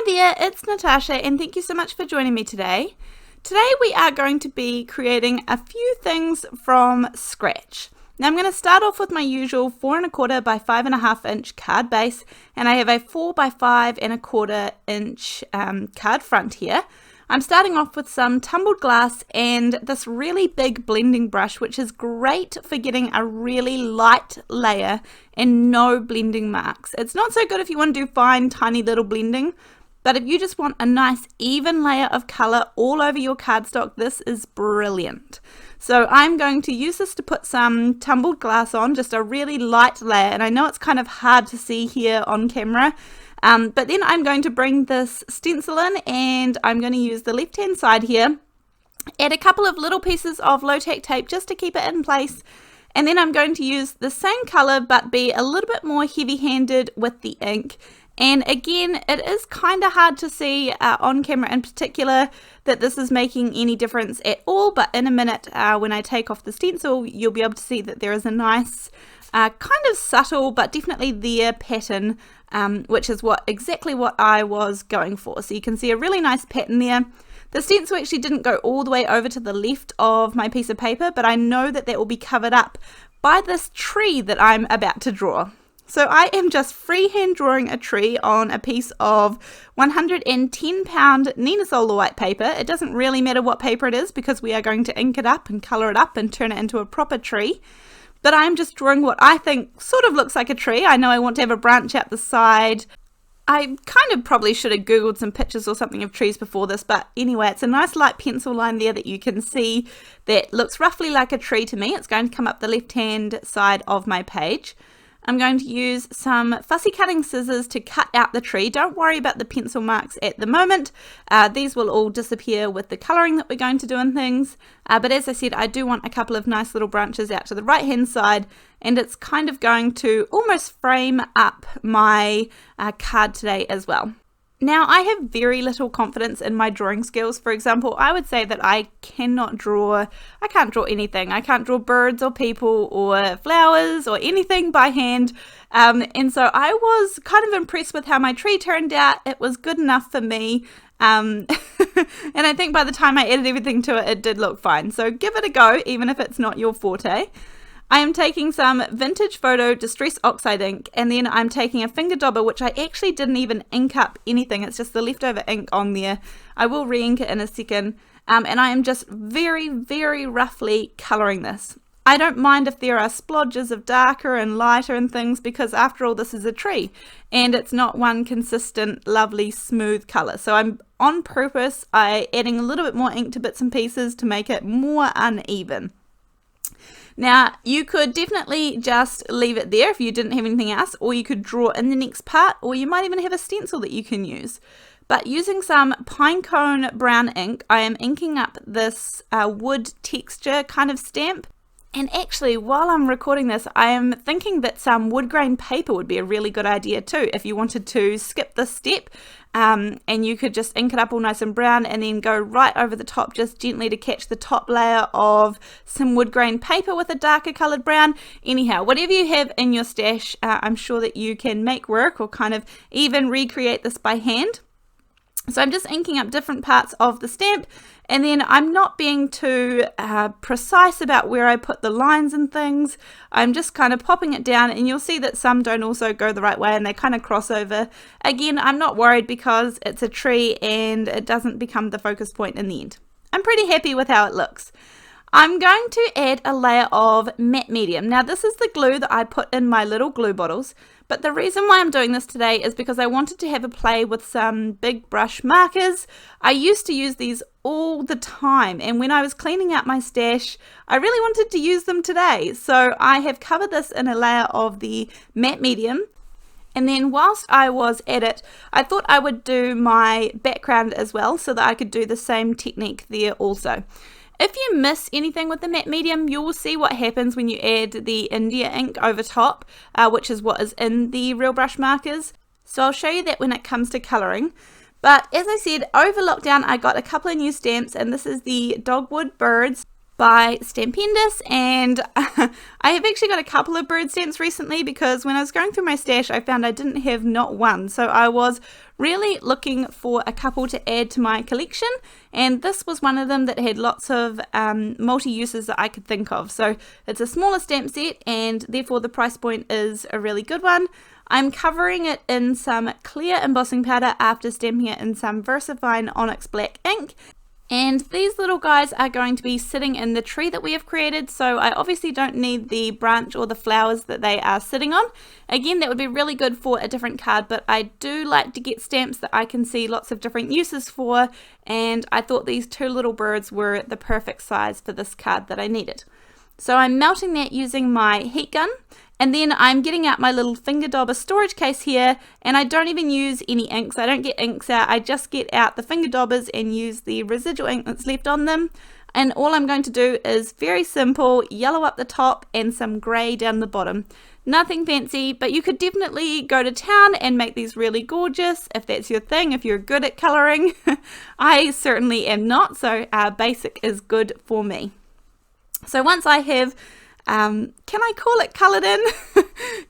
there, it's Natasha and thank you so much for joining me today. Today we are going to be creating a few things from scratch. Now I'm going to start off with my usual 4 1/4 by 5.5 inch card base, and I have a 4 by 5 1/4 inch card front here. I'm starting off with some tumbled glass and this really big blending brush, which is great for getting a really light layer and no blending marks. It's not so good if you want to do fine, tiny little blending, but if you just want a nice even layer of color all over your cardstock, this is brilliant. So I'm going to use this to put some tumbled glass on, just a really light layer, and I know it's kind of hard to see here on camera. But then I'm going to bring this stencil in and I'm going to use the left hand side here, add a couple of little pieces of low-tack tape just to keep it in place, and then I'm going to use the same color but be a little bit more heavy-handed with the ink. And again, it is kind of hard to see on camera in particular that this is making any difference at all, but in a minute when I take off the stencil, you'll be able to see that there is a nice kind of subtle but definitely there pattern, which is exactly what I was going for. So you can see a really nice pattern there. The stencil actually didn't go all the way over to the left of my piece of paper, but I know that that will be covered up by this tree that I'm about to draw. So I am just freehand drawing a tree on a piece of 110 pound Nina Solar white paper. It doesn't really matter what paper it is because we are going to ink it up and color it up and turn it into a proper tree. But I'm just drawing what I think sort of looks like a tree. I know I want to have a branch out the side. I kind of probably should have googled some pictures or something of trees before this, but anyway, it's a nice light pencil line there that you can see that looks roughly like a tree to me. It's going to come up the left hand side of my page. I'm going to use some fussy cutting scissors to cut out the tree. Don't worry about the pencil marks at the moment. These will all disappear with the colouring that we're going to do and things. But as I said, I do want a couple of nice little branches out to the right hand side, and it's kind of going to almost frame up my card today as well. Now, I have very little confidence in my drawing skills. For example, I would say that I can't draw anything. I can't draw birds or people or flowers or anything by hand. And so I was kind of impressed with how my tree turned out. It was good enough for me. And I think by the time I added everything to it, it did look fine. So give it a go, even if it's not your forte. I am taking some Vintage Photo Distress Oxide ink, and then I'm taking a finger dauber, which I actually didn't even ink up anything. It's just the leftover ink on there. I will re-ink it in a second. And I am just very, very roughly colouring this. I don't mind if there are splodges of darker and lighter and things, because after all, this is a tree and it's not one consistent, lovely, smooth colour. So I'm on purpose adding a little bit more ink to bits and pieces to make it more uneven. Now, you could definitely just leave it there if you didn't have anything else, or you could draw in the next part, or you might even have a stencil that you can use. But using some Pinecone brown ink, I am inking up this wood texture kind of stamp. And actually, while I'm recording this, I am thinking that some Woodgrain paper would be a really good idea too, if you wanted to skip this step. And you could just ink it up all nice and brown and then go right over the top just gently to catch the top layer of some Woodgrain paper with a darker coloured brown. Anyhow, whatever you have in your stash, I'm sure that you can make work or kind of even recreate this by hand. So I'm just inking up different parts of the stamp, and then I'm not being too precise about where I put the lines and things. I'm just kind of popping it down, and you'll see that some don't also go the right way and they kind of cross over. Again, I'm not worried because it's a tree and it doesn't become the focus point in the end. I'm pretty happy with how it looks. I'm going to add a layer of matte medium. Now this is the glue that I put in my little glue bottles, but the reason why I'm doing this today is because I wanted to have a play with some big brush markers. I used to use these all the time, and when I was cleaning out my stash, I really wanted to use them today. So I have covered this in a layer of the matte medium. And then whilst I was at it, I thought I would do my background as well so that I could do the same technique there also. If you miss anything with the matte medium, you will see what happens when you add the India ink over top, which is what is in the real brush markers. So I'll show you that when it comes to colouring. But as I said, over lockdown I got a couple of new stamps, and this is the Dogwood birds. by Stampendous, and I have actually got a couple of bird stamps recently because when I was going through my stash I found I didn't have not one, so I was really looking for a couple to add to my collection, and this was one of them that had lots of multi-uses that I could think of. So it's a smaller stamp set and therefore the price point is a really good one. I'm covering it in some Clair embossing powder after stamping it in some VersaFine Onyx black ink. And these little guys are going to be sitting in the tree that we have created, so I obviously don't need the branch or the flowers that they are sitting on. Again, that would be really good for a different card, but I do like to get stamps that I can see lots of different uses for, and I thought these two little birds were the perfect size for this card that I needed. So I'm melting that using my heat gun, and then I'm getting out my little finger dauber storage case here, and I don't even use any inks. I don't get inks out, I just get out the finger daubers and use the residual ink that's left on them. And all I'm going to do is very simple, yellow up the top and some grey down the bottom. Nothing fancy, but you could definitely go to town and make these really gorgeous if that's your thing, if you're good at colouring. I certainly am not, so basic is good for me. So once I have can I call it coloured in?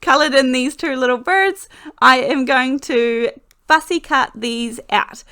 Coloured in these two little birds, I am going to fussy cut these out.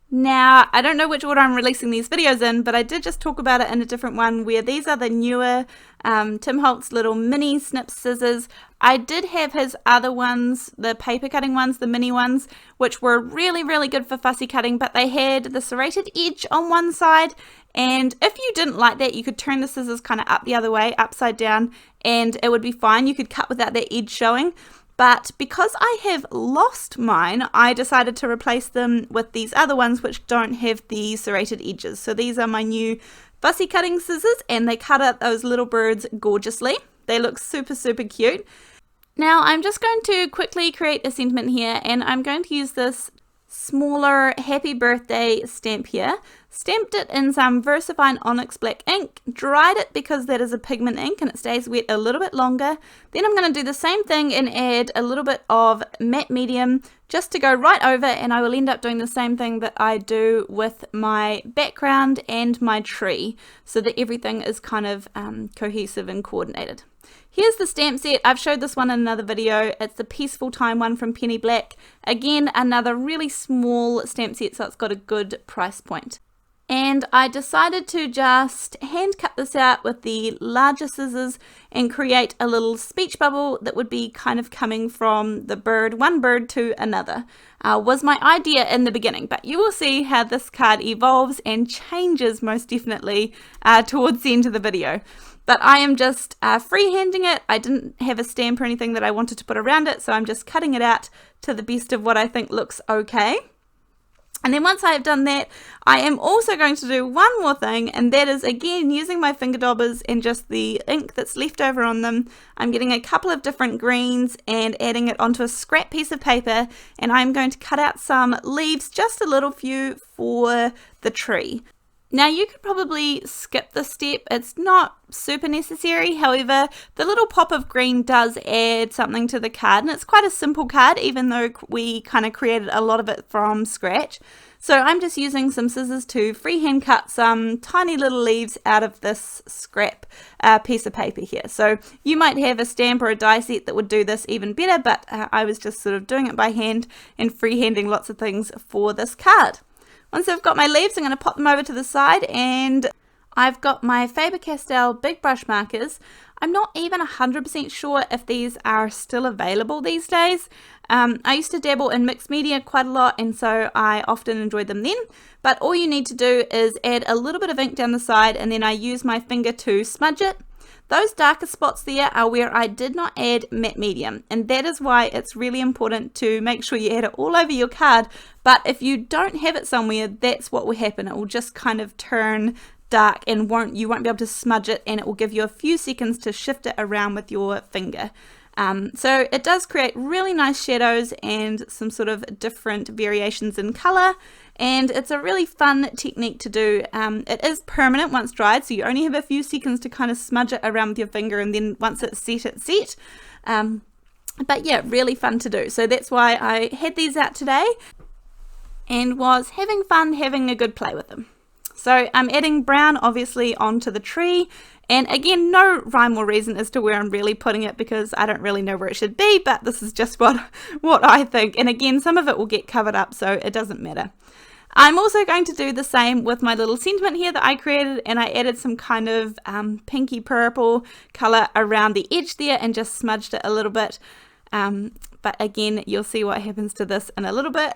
Now, I don't know which order I'm releasing these videos in, but I did just talk about it in a different one where these are the newer Tim Holtz little mini Snips scissors. I did have his other ones, the paper cutting ones, the mini ones, which were really, really good for fussy cutting, but they had the serrated edge on one side, and if you didn't like that, you could turn the scissors kind of up the other way, upside down, and it would be fine. You could cut without that edge showing. But because I have lost mine, I decided to replace them with these other ones which don't have the serrated edges. So these are my new fussy cutting scissors, and they cut out those little birds gorgeously. They look super, super cute. Now I'm just going to quickly create a sentiment here, and I'm going to use this smaller happy birthday stamp here. Stamped it in some VersaFine Onyx black ink, dried it because that is a pigment ink and it stays wet a little bit longer. Then I'm going to do the same thing and add a little bit of matte medium just to go right over, and I will end up doing the same thing that I do with my background and my tree so that everything is kind of cohesive and coordinated. Here's the stamp set. I've showed this one in another video. It's the Peaceful Time one from Penny Black. Again, another really small stamp set, so it's got a good price point. And I decided to just hand cut this out with the larger scissors and create a little speech bubble that would be kind of coming from the bird, one bird to another. Was my idea in the beginning, but you will see how this card evolves and changes most definitely towards the end of the video. But I am just freehanding it. I didn't have a stamp or anything that I wanted to put around it, so I'm just cutting it out to the best of what I think looks okay. And then once I have done that, I am also going to do one more thing, and that is again using my finger daubers and just the ink that's left over on them. I'm getting a couple of different greens and adding it onto a scrap piece of paper, and I'm going to cut out some leaves, just a little few for the tree. Now you could probably skip this step, it's not super necessary, however the little pop of green does add something to the card, and it's quite a simple card even though we kind of created a lot of it from scratch. So I'm just using some scissors to freehand cut some tiny little leaves out of this scrap piece of paper here. So you might have a stamp or a die set that would do this even better, but I was just sort of doing it by hand and freehanding lots of things for this card. Once I've got my leaves, I'm going to pop them over to the side, and I've got my Faber-Castell big brush markers. I'm not even 100% sure if these are still available these days. I used to dabble in mixed media quite a lot, and so I often enjoyed them then. But all you need to do is add a little bit of ink down the side, and then I use my finger to smudge it. Those darker spots there are where I did not add matte medium, and that is why it's really important to make sure you add it all over your card. But if you don't have it somewhere, that's what will happen. It will just kind of turn dark and you won't be able to smudge it, and it will give you a few seconds to shift it around with your finger. So it does create really nice shadows and some sort of different variations in colour, and it's a really fun technique to do. It is permanent once dried, so you only have a few seconds to kind of smudge it around with your finger, and then once it's set, it's set. But yeah, really fun to do. So that's why I had these out today and was having fun having a good play with them. So I'm adding brown obviously onto the tree, and again, no rhyme or reason as to where I'm really putting it because I don't really know where it should be, but this is just what I think. And again, some of it will get covered up, so it doesn't matter. I'm also going to do the same with my little sentiment here that I created, and I added some kind of pinky purple color around the edge there and just smudged it a little bit. But again, you'll see what happens to this in a little bit.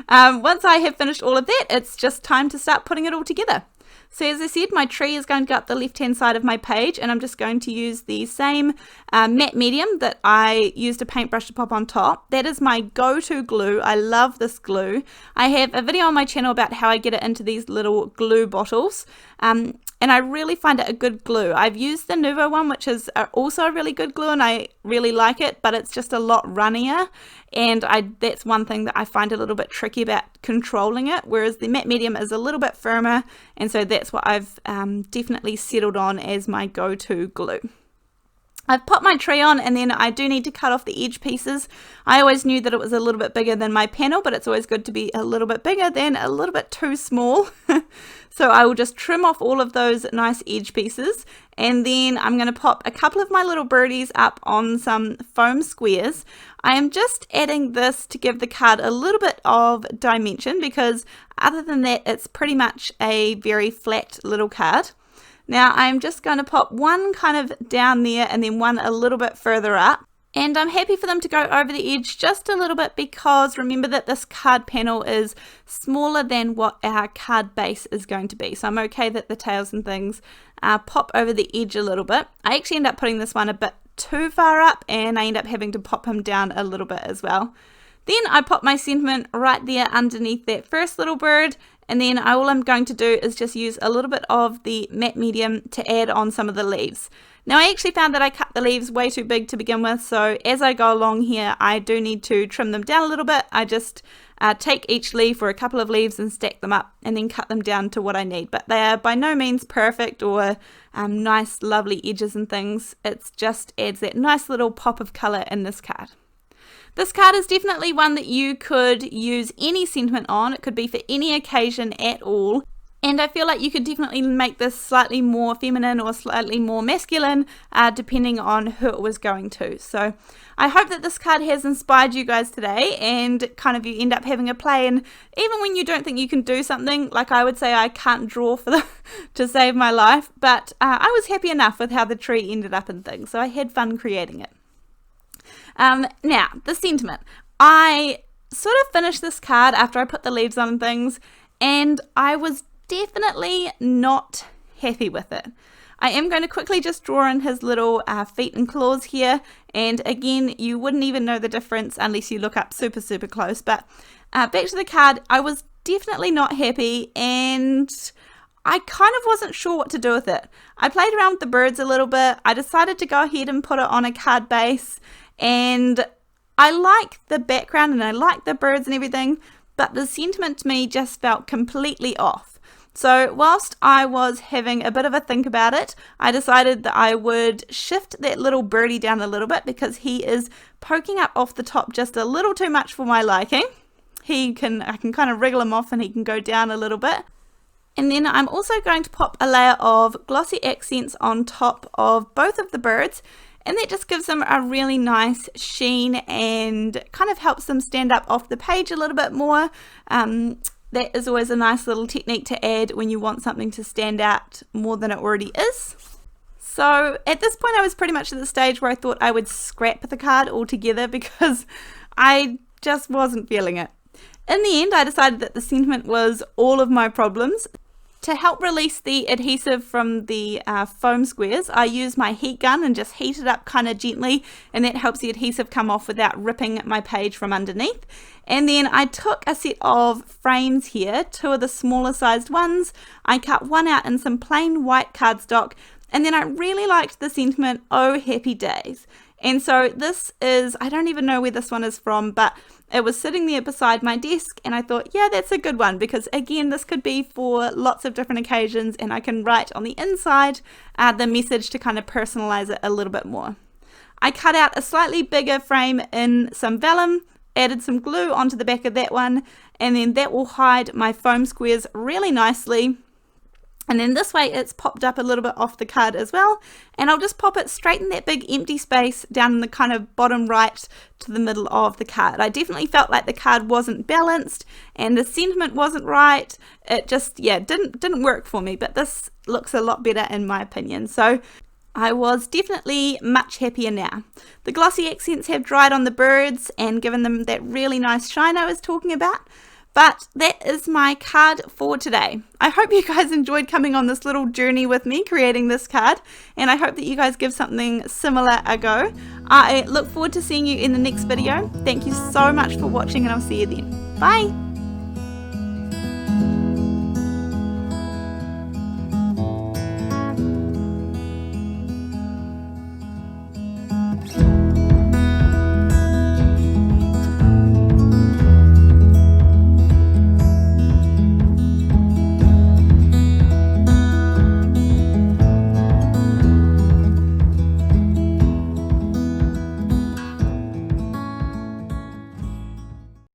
Once I have finished all of that, it's just time to start putting it all together. So as I said, my tree is going to go up the left hand side of my page, and I'm just going to use the same matte medium that I used a paintbrush to pop on top. That is my go-to glue. I love this glue. I have a video on my channel about how I get it into these little glue bottles, and I really find it a good glue. I've used the Nuvo one, which is also a really good glue, and I really like it, but it's just a lot runnier, and that's one thing that I find a little bit tricky about controlling it, whereas the matte medium is a little bit firmer, and so that's what I've definitely settled on as my go-to glue. I've popped my tree on, and then I do need to cut off the edge pieces. I always knew that it was a little bit bigger than my panel, but it's always good to be a little bit bigger than a little bit too small. So I will just trim off all of those nice edge pieces, and then I'm going to pop a couple of my little birdies up on some foam squares. I am just adding this to give the card a little bit of dimension, because other than that, it's pretty much a very flat little card. Now I'm just going to pop one kind of down there and then one a little bit further up. And I'm happy for them to go over the edge just a little bit, because remember that this card panel is smaller than what our card base is going to be. So I'm okay that the tails and things pop over the edge a little bit. I actually end up putting this one a bit too far up, and I end up having to pop him down a little bit as well. Then I pop my sentiment right there underneath that first little bird, and then all I'm going to do is just use a little bit of the matte medium to add on some of the leaves. Now I actually found that I cut the leaves way too big to begin with, so as I go along here I do need to trim them down a little bit. I just take each leaf or a couple of leaves and stack them up and then cut them down to what I need. But they are by no means perfect or nice lovely edges and things. It just adds that nice little pop of colour in this card. This card is definitely one that you could use any sentiment on. It could be for any occasion at all. And I feel like you could definitely make this slightly more feminine or slightly more masculine, depending on who it was going to. So I hope that this card has inspired you guys today, and kind of you end up having a play. And even when you don't think you can do something, like I would say I can't draw to save my life, but I was happy enough with how the tree ended up and things. So I had fun creating it. Now, the sentiment. I sort of finished this card after I put the leaves on and things, and I was definitely not happy with it. I am going to quickly just draw in his little feet and claws here, and again, you wouldn't even know the difference unless you look up super close. But back to the card, I was definitely not happy, and I kind of wasn't sure what to do with it. I played around with the birds a little bit. I decided to go ahead and put it on a card base, and I like the background and I like the birds and everything, but the sentiment to me just felt completely off. So whilst I was having a bit of a think about it, I decided that I would shift that little birdie down a little bit, because he is poking up off the top just a little too much for my liking. I can kind of wriggle him off and he can go down a little bit. And then I'm also going to pop a layer of glossy accents on top of both of the birds, and that just gives them a really nice sheen and kind of helps them stand up off the page a little bit more. That is always a nice little technique to add when you want something to stand out more than it already is. So at this point I was pretty much at the stage where I thought I would scrap the card altogether, because I just wasn't feeling it. In the end, I decided that the sentiment was all of my problems. To help release the adhesive from the foam squares, I use my heat gun and just heat it up kind of gently, and that helps the adhesive come off without ripping my page from underneath. And then I took a set of frames here, 2 of the smaller sized ones. I cut one out in some plain white cardstock, and then I really liked the sentiment, "Oh Happy Days." And so this is, I don't even know where this one is from, but it was sitting there beside my desk, and I thought, yeah, that's a good one, because again, this could be for lots of different occasions, and I can write on the inside the message to kind of personalize it a little bit more. I cut out a slightly bigger frame in some vellum, added some glue onto the back of that one, and then that will hide my foam squares really nicely. And then this way it's popped up a little bit off the card as well, and I'll just pop it straight in that big empty space down in the kind of bottom right to the middle of the card. I definitely felt like the card wasn't balanced and the sentiment wasn't right. It just, yeah, didn't work for me, but this looks a lot better in my opinion. So I was definitely much happier now. The glossy accents have dried on the birds and given them that really nice shine I was talking about. But that is my card for today. I hope you guys enjoyed coming on this little journey with me creating this card, and I hope that you guys give something similar a go. I look forward to seeing you in the next video. Thank you so much for watching, and I'll see you then. Bye!